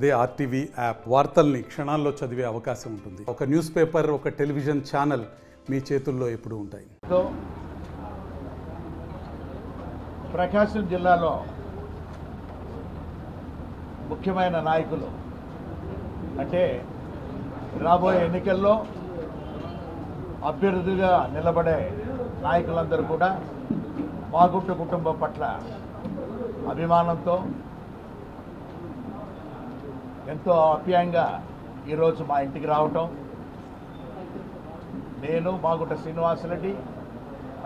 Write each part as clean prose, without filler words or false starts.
అదే RTV app వార్తల్ని క్షణాల్లో చదివే అవకాశం ఉంటుంది. ఒక న్యూస్ పేపర్, ఒక టెలివిజన్ ఛానల్ మీ చేతుల్లో ఎప్పుడూ ఉంటాయి. ప్రకాశం జిల్లాలో ముఖ్యమైన నాయకులు అంటే రాబోయే ఎన్నికల్లో అభ్యర్థిగా నిలబడే నాయకులందరూ కూడా మాగుంట కుటుంబం పట్ల అభిమానంతో ఎంతో ఆప్యాయంగా ఈరోజు మా ఇంటికి రావటం, నేను మాగుంట శ్రీనివాసరెడ్డి,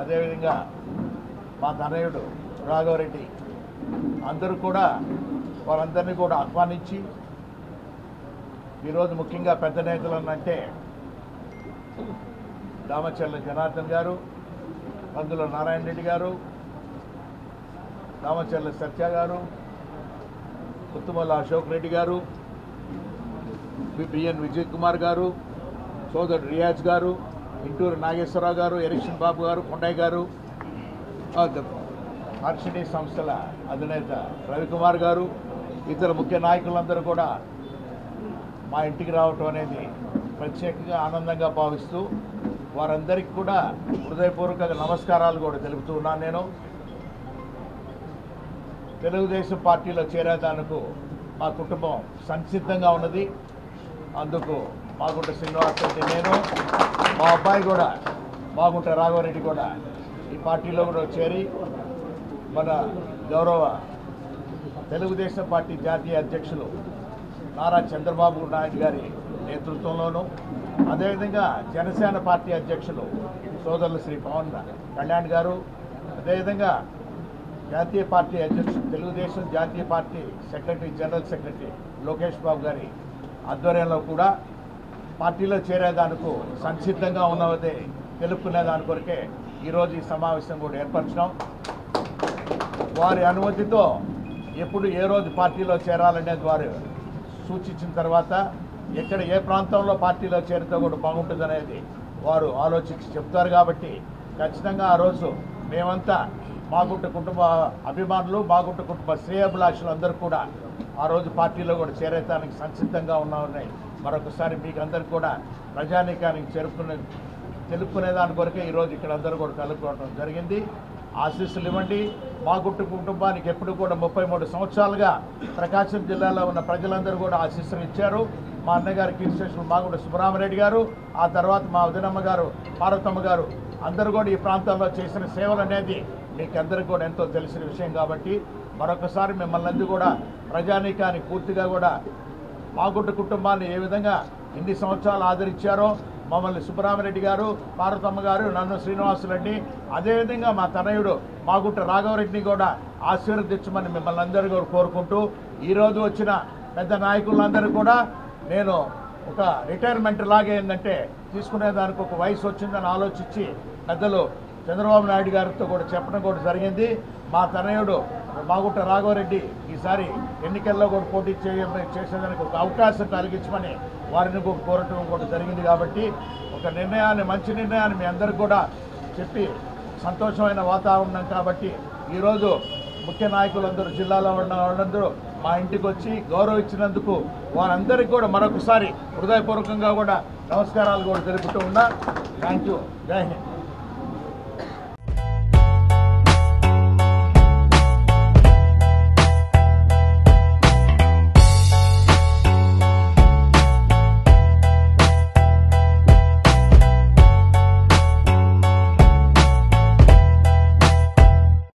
అదేవిధంగా మా తనయుడు రాఘవరెడ్డి అందరూ కూడా వారందరినీ కూడా ఆహ్వానించి ఈరోజు ముఖ్యంగా పెద్ద నేతలు అంటే దామచర్ల జనార్దన్ గారు, పందుల నారాయణ రెడ్డి గారు, దామచర్ల సత్య గారు, కుత్తుమల్ల అశోక్ రెడ్డి గారు, బిఎన్ విజయ్ కుమార్ గారు, సోదరుడు రియాజ్ గారు, ఇంటూరు నాగేశ్వరరావు గారు, ఎరిక్షన్ బాబు గారు, కొండయ్య గారు, ఆర్షిడీ సంస్థల అధినేత రవికుమార్ గారు, ఇతర ముఖ్య నాయకులందరూ కూడా మా ఇంటికి రావటం అనేది ప్రత్యేకంగా ఆనందంగా భావిస్తూ వారందరికీ కూడా హృదయపూర్వక నమస్కారాలు కూడా తెలుపుతూ ఉన్నాను. నేను తెలుగుదేశం పార్టీలో చేరేదానికి మా కుటుంబం సంసిద్ధంగా ఉన్నది. అందుకు మాగుంట శ్రీనివాసరెడ్డి, నేను మా అబ్బాయి కూడా మాగుంట రాఘవరెడ్డి కూడా ఈ పార్టీలో కూడా చేరి మన గౌరవ తెలుగుదేశం పార్టీ జాతీయ అధ్యక్షులు నారా చంద్రబాబు నాయుడు గారి నేతృత్వంలోనూ, అదేవిధంగా జనసేన పార్టీ అధ్యక్షులు సోదరులు శ్రీ పవన్ కళ్యాణ్ గారు, అదేవిధంగా జాతీయ పార్టీ అధ్యక్షులు తెలుగుదేశం జాతీయ party secretary general secretary Lokesh Babu గారి ఆధ్వర్యంలో కూడా పార్టీలో చేరేదానికి సంసిద్ధంగా ఉన్నదే తెలుపుకునేదాని కొరకే ఈరోజు ఈ సమావేశం కూడా ఏర్పరచడం. వారి అనుమతితో ఎప్పుడు ఏ రోజు పార్టీలో చేరాలనేది వారు సూచించిన తర్వాత ఎక్కడ ఏ ప్రాంతంలో పార్టీలో చేరితే కూడా బాగుంటుందనేది వారు ఆలోచించి చెప్తారు. కాబట్టి ఖచ్చితంగా ఆ రోజు మేమంతా మాగుంట కుటుంబ అభిమానులు, మాగుంట కుటుంబ శ్రేయోభిలాషులు అందరూ కూడా ఆ రోజు పార్టీలో కూడా చేరేదానికి సంసిద్ధంగా ఉన్నామని మరొకసారి మీకు అందరికీ కూడా ప్రజానీకానికి తెలుపుకునే దాని కొరకే ఈరోజు ఇక్కడ అందరూ కూడా కలుపుకోవడం జరిగింది. ఆశీస్సులు ఇవ్వండి. మాగుంట కుటుంబానికి ఎప్పుడు కూడా 33 సంవత్సరాలుగా ప్రకాశం జిల్లాలో ఉన్న ప్రజలందరూ కూడా ఆశీస్సులు ఇచ్చారు. మా అన్నగారి కీర్తిశేషులు మాగుంట సుబ్బరామరెడ్డి గారు, ఆ తర్వాత మా వదినమ్మ గారు పార్వతమ్మ గారు అందరూ కూడా ఈ ప్రాంతంలో చేసిన సేవలు అనేది మీకు అందరికీ కూడా ఎంతో తెలిసిన విషయం. కాబట్టి మరొకసారి మిమ్మల్ని అందరూ కూడా ప్రజానీకానికి పూర్తిగా కూడా మాగుంట కుటుంబాన్ని ఏ విధంగా ఇన్ని సంవత్సరాలు ఆదరించారో, మమ్మల్ని సుబ్బరామరెడ్డి గారు, పార్వతమ్మ గారు, నన్ను శ్రీనివాసరెడ్డి, అదేవిధంగా మా తనయుడు మాగుంట రాఘవరెడ్డిని కూడా ఆశీర్వదించమని మిమ్మల్ని అందరూ కూడా కోరుకుంటూ, ఈరోజు వచ్చిన పెద్ద నాయకులందరూ కూడా నేను ఒక రిటైర్మెంట్ లాగే ఏంటంటే తీసుకునేదానికి ఒక వయసు వచ్చిందని ఆలోచించి పెద్దలు చంద్రబాబు నాయుడు గారితో కూడా చెప్పడం కూడా జరిగింది. మా తనయుడు మాగుంట రాఘవరెడ్డి ఈసారి ఎన్నికల్లో కూడా పోటీ చేసేదానికి ఒక అవకాశం కలిగించమని వారిని కూడా కోరటం కూడా జరిగింది. కాబట్టి ఒక నిర్ణయాన్ని, మంచి నిర్ణయాన్ని మీ అందరికీ కూడా చెప్పి సంతోషమైన వాతావరణం. కాబట్టి ఈరోజు ముఖ్య నాయకులందరూ జిల్లాలో ఉన్న వాళ్ళందరూ మా ఇంటికి వచ్చి గౌరవించినందుకు వారందరికీ కూడా మరొకసారి హృదయపూర్వకంగా కూడా నమస్కారాలు కూడా తెలుపుతూ ఉన్నా. Thank you. జై హింద్.